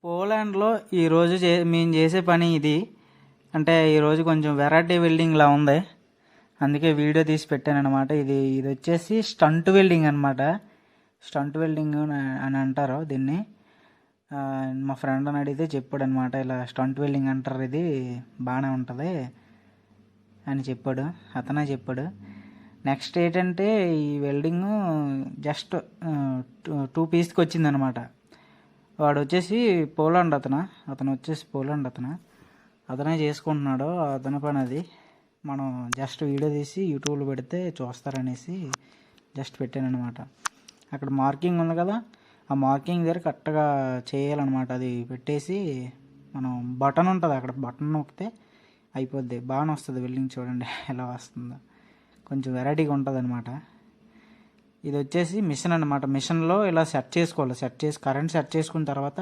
పోలాండ్లో ఈరోజు మేము చేసే పని ఇది. అంటే ఈరోజు కొంచెం వెరైటీ వెల్డింగ్లా ఉంది, అందుకే వీడియో తీసి పెట్టాను అనమాట. ఇది ఇది వచ్చేసి స్టంట్ వెల్డింగ్ అనమాట. స్టంట్ వెల్డింగ్ అని అంటారు దీన్ని. మా ఫ్రెండ్ అని అడిగితే చెప్పాడు అనమాట, ఇలా స్టంట్ వెల్డింగ్ అంటారు, ఇది బాగానే ఉంటుంది అని చెప్పాడు. అతనే చెప్పాడు. నెక్స్ట్ ఏంటంటే ఈ వెల్డింగ్ జస్ట్ 2 పీస్కి వచ్చిందనమాట. వాడు వచ్చేసి పోలాండ్ అతను వచ్చేసి పోలాండ్ అతనే చేసుకుంటున్నాడు. అతని పని అది. మనం జస్ట్ వీడియో తీసి యూట్యూబ్లో పెడితే చూస్తారనేసి జస్ట్ పెట్టాను అనమాట. అక్కడ మార్కింగ్ ఉంది కదా, ఆ మార్కింగ్ దగ్గర కరెక్ట్గా చేయాలన్నమాట. అది పెట్టేసి మనం బటన్ ఉంటుంది, అక్కడ బటన్ నొక్కితే అయిపోద్ది. బాగానే వస్తుంది వెల్డింగ్. చూడండి ఎలా వస్తుందో, కొంచెం వెరైటీగా ఉంటుంది అనమాట. ఇది వచ్చేసి మిషన్ అనమాట. మిషన్లో ఇలా సెట్ చేసుకోవాలి. కరెంట్ సెట్ చేసుకున్న తర్వాత